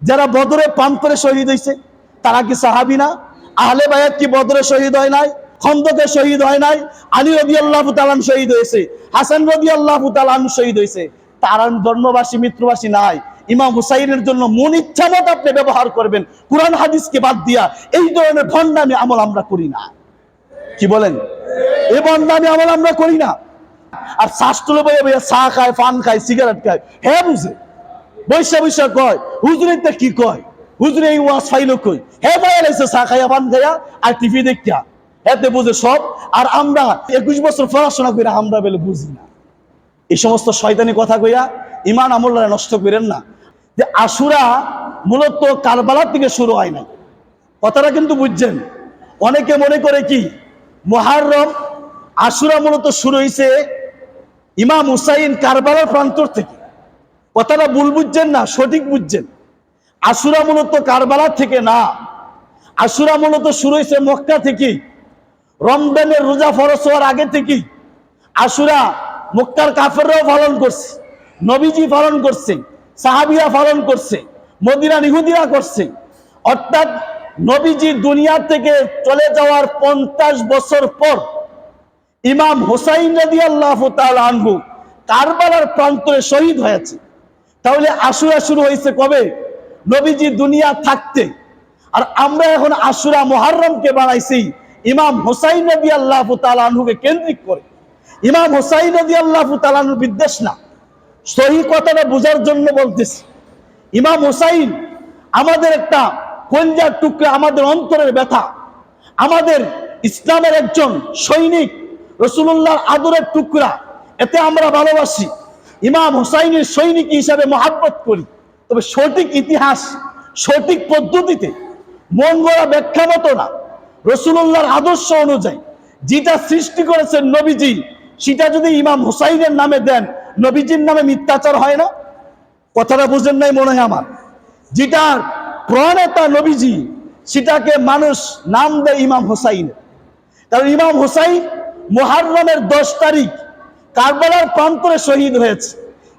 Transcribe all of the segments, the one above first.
যারা বদরে প্রান্তরে শহীদ হয়েছে তারা কি সাহাবী না? আহলে বায়াত কি বদরে শহীদ হয় নাই? খন্দকে শহীদ হয় নাই? আলী রাদিয়াল্লাহু তাআলা আনহু শহীদ হয়েছে, হাসান রাদিয়াল্লাহু তাআলা আনহু শহীদ হয়েছে। তারা জন্মবাসী মৃত্যুবাসী নাই। ইমাম হুসাইনের জন্য মন ইচ্ছা মত আপনি ব্যবহার করবেন, কুরআন হাদিসকে বাদ দিয়া। এই ধরনের ভণ্ডামি আমল আমরা করি না। কি বলেন? এই ভণ্ডামি আমল আমরা করি না। আর শাস্ত্র বইয়ে বইয়ে চা খায়, পান খায়, সিগারেট খায়, হ্যাঁ বুঝে বৈশা বৈশা কয় হুজুরেরটা কি কয়, হুজুরে এই ওয়াজ ফাইলো কই, হ্যাঁ বয়া লাইছে চা খাইয়া পান খাইয়া আর টিভি দেখিয়া, এতে বুঝে সব। আর আমরা 21 বছর পড়াশোনা করে আমরা বলে বুঝি না। এই সমস্ত শয়তানি কথা কইয়া ইমান আমল নষ্ট করেন না। যে আশুরা মূলত কারবালার থেকে শুরু হয় না, কথাটা কিন্তু বুঝছেন। অনেকে মনে করে কি মুহররম, আশুরা মূলত শুরু হয়েছে ইমাম হুসাইন কারবালার প্রান্তর থেকে। কথাটা ভুল বুঝছেন না, সঠিক বুঝছেন। আশুরা মূলত কারবালা থেকে না, আশুরা মূলত শুরু হয়েছে মক্কা থেকে। রমজানের রোজা ফরজ হওয়ার আগে থেকে আশুরা মক্কার কাফেররাও পালন করছে, নবীজি পালন করছে, সাহাবিয়া পালন করছে, মদিনার ইহুদিরা করছে। অর্থাৎ নবীজি দুনিয়া থেকে চলে যাওয়ার 50 বছর পর ইমাম হুসাইন রাদিয়াল্লাহু তাআলা আনহু কারবালার প্রান্তরে শহীদ হয়েছে। তাহলে আশুরা শুরু হয়েছে কবে? নবীজি দুনিয়া থাকতে। আর আমরা এখন আশুরা মুহররমকে বানাইছি ইমাম হুসাইন রাদিয়াল্লাহু তাআলা আনহুকে কেন্দ্রিক করে। ইমাম হুসাইন রাদিয়াল্লাহু তাআলা আনহুর বিদ্বেষ না, সহি কথাটা বোঝার জন্য বলতেছি। ইমাম হুসাইন আমাদের একটা কলিজার টুকরা, আমাদের অন্তরের ব্যথা, আমাদের ইসলামের একজন সৈনিক, রাসূলুল্লাহর আদরের টুকরা। এতে আমরা ভালোবাসি, ইমাম হুসাইনের সৈনিক হিসাবে মহাব্বত করি। তবে সঠিক ইতিহাস, সঠিক পদ্ধতিতে, মন গড়া ব্যাখ্যা মতো না, রাসূলুল্লাহর আদর্শ অনুযায়ী যেটা সৃষ্টি করেছেন নবীজি, সেটা যদি ইমাম হুসাইনের নামে দেন, নবীজির নামে মিথ্যাচার হয় না? কথাটা বুঝেন নাই মনে হয় আমার। যেটা প্রণেতা নবীজি, সেটাকে মানুষ নাম দেয় ইমাম হুসাইন। কারণ ইমাম হুসাইন মুহররমের 10 তারিখ কারবালার প্রান্তরে শহীদ হয়েছে।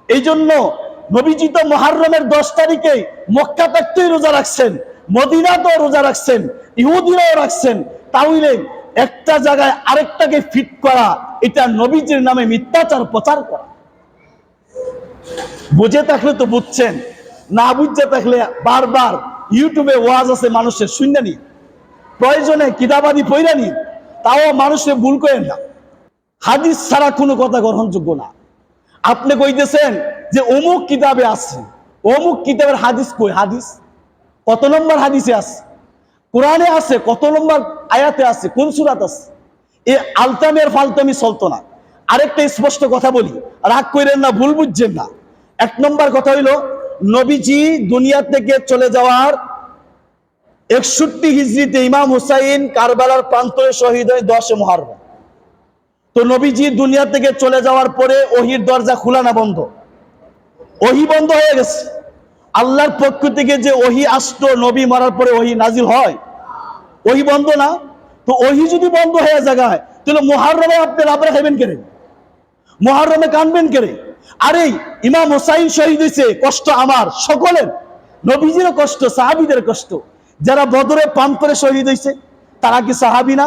এই জন্য নবীজি তো মুহররমের 10 তারিখে মক্কা থাকতেই রোজা রাখছেন, মদিনাতেও রোজা রাখছেন, ইহুদিরাও রাখছেন। তাহলে একটা জায়গায় আরেকটাকে ফিট করা, এটা নবীজির নামে মিথ্যাচার প্রচার করা। বুঝে থাকলে তো বুঝছেন, না বুঝে থাকলে বারবার ইউটিউবে ওয়াজ আছে মানুষের শুনে নি, প্রয়োজনে কিতাবাদি পড়া নি, তাও মানুষের ভুল করেন না। হাদিস ছাড়া কোনো কথা গ্রহণযোগ্য না। আপনি কইতেছেন যে অমুক কিতাবে আছে, অমুক কিতাবের হাদিস কই? হাদিস কত নম্বর হাদিসে আছে? কোরআনে আছে কত নম্বর আয়াতে আছে? কোন সূরাতে আছে? এই আলতামের ফালতামি চলতো না। আরেকটা স্পষ্ট কথা বলি, রাগ কইরেন না, ভুল বুঝছেন না। 1 নম্বর কথা হইল, নবীজি দুনিয়া থেকে চলে যাওয়ার 61 হিজরিতে ইমাম হুসাইন কারবালার প্রান্তরে শহীদ হয় 10 মুহররম। তো নবীজি দুনিয়া থেকে চলে যাওয়ার পরে ওহির দরজা খোলা না বন্ধ? ওহি বন্ধ হয়ে গেছে। আল্লাহর পক্ষ থেকে যে ওহি আসতো, নবী মরার পরে ওহি নাজিল হয়, ওহি বন্ধ না? তো ওহি যদি বন্ধ হয়ে যায়, তাহলে মুহররমে আপনি লাভরা খাইবেন কেন? মুহররমে কানবেন কেন? আরে ইমাম হুসাইন শহীদ হয়েছে, কষ্ট আমার সকলের, নবীজিরও কষ্ট, সাহাবীদের কষ্ট। যারা বদরে প্রান্তরে শহীদ হয়েছে তারা কি সাহাবী না?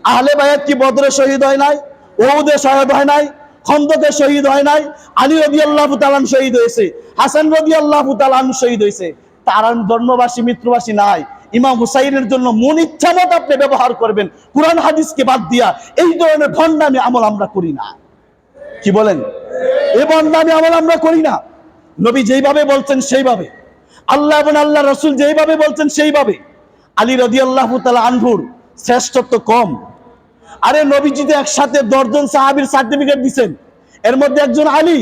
আহলে বায়াত কি বদরে শহীদ হয় নাই? উহুদে শহীদ হয় নাই? খন্দকে শহীদ হয় নাই? আলী রাদিয়াল্লাহু তাআলা শহীদ হয়েছে, হাসান রাদিয়াল্লাহু তাআলা শহীদ হয়েছে। তারা জন্মবাসী মৃত্যুবাসী নাই। ইমাম হুসাইনের জন্য মন ইচ্ছা মত আপনি ব্যবহার করবেন, কুরআন হাদিসকে বাদ দিয়া। এই ধরনের ভণ্ডামি আমল আমরা করি না। কি বলেন? এই ভণ্ডামি আমল আমরা করি না। নবী যেইভাবে বলছেন সেইভাবে, আল্লাহ এবং আল্লাহ রাসূল যেইভাবে বলছেন সেইভাবে। আলী রাদিয়াল্লাহু তাআলা আনহুর শ্রেষ্ঠত্ব কম? আরে নবীজি তো একসাথে 10 জন সাহাবীর সার্টিফিকেট দিয়েছেন, এর মধ্যে একজন আলী,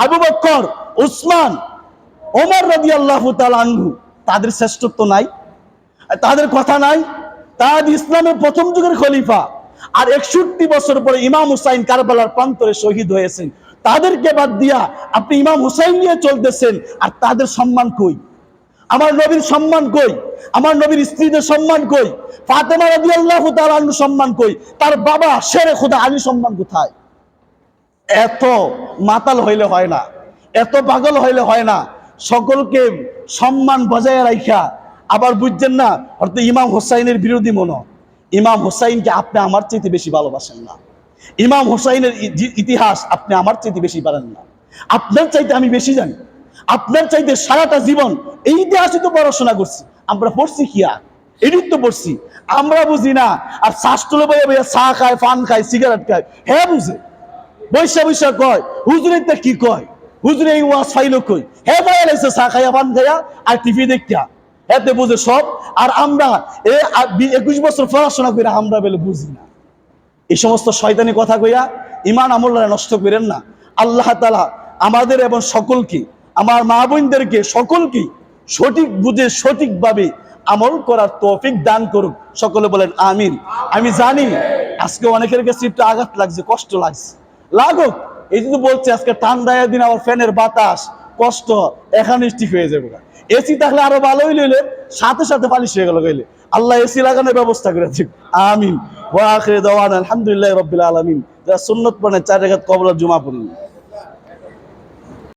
আবু বকর, উসমান, ওমর রাদিয়াল্লাহু তাআলা আনহু। তাদের শ্রেষ্ঠত্ব নাই? তাদের কথা নাই? তারা ইসলামের প্রথম যুগের খলিফা। আর 61 বছর পরে ইমাম হুসাইন কারবালার প্রান্তরে শহীদ হয়েছেন। তাদেরকে বাদ দিয়া আপনি ইমাম হুসাইন নিয়ে চলতেছেন, আর তাদের সম্মান কই? আমার নবীর সম্মান কই? আমার নবীর স্ত্রীদের সম্মান কই? ফাতেমা রাদিয়াল্লাহু তাআলা আনহার সম্মান কই? তার বাবা শেরে খোদা আলী সম্মান কোথায়? এত মাতাল হইলে হয় না, এত পাগল হইলে হয় না। সকলকে সম্মান বজায় রাখা, আবার বুঝছেন না অর্থাৎ ইমাম হোসাইনের বিরোধী মনো। ইমাম হোসাইনকে আপনি আমার চাইতে বেশি ভালোবাসেন না, ইমাম হোসাইনের ইতিহাস আপনি আমার চাইতে বেশি পারেন না, আপনার চাইতে আমি বেশি জানি, আপনার চাইতে সারাটা জীবন এই ইতিহাসে তো পড়াশোনা করছি, আমরা পড়ছি কি আর এদিক তো পড়ছি, আমরা বুঝি না। আর শাস্ত্র বইয়ে বইয়া চা খায়, পান খায়, সিগারেট খায়, হ্যাঁ বুঝে বৈশা বৈশা কয় হুজুরের তা কি কয়, হুজুরে এই ওয়াজ ফাইলো কই, হ্যাঁ বয়া লাগছে চা খাইয়া, পান খাইয়া আর টিভি দেখা, এতে বুঝে সব। আর আমরা 21 বছর পড়াশোনা করে আমরা বলে বুঝি না। এই সমস্ত শয়তানি কথা কইয়া ইমান আমল নষ্ট করেন না। আল্লাহ তাআলা আমাদের এবং সকলকে, আমার মা বোনদেরকে সকলকে সঠিক বুঝে সঠিকভাবে আমল করার তৌফিক দান করুক, সকলে বলেন আমিন। আমি জানি আজকে অনেকের কাছে একটু আঘাত লাগছে, কষ্ট লাগছে, লাগুক। এই যদি বলছে আজকে ঠান্ডায় দিন আবার ফ্যানের বাতাস কষ্ট, এখানে ঠিক হয়ে যাবে। এসি থাকলে আরো ভালোই লইলে, সাথে সাথে পালিশ হয়ে গেল গেলে, আল্লাহ এসি লাগানোর ব্যবস্থা করে দিক, আমিন। ওয়া আখিরু দাওয়ানা আলহামদুলিল্লাহি রাব্বিল আলামিন। যারা সুন্নত পড়েন 4 রাকাত কবরের জুমা পড়ুন।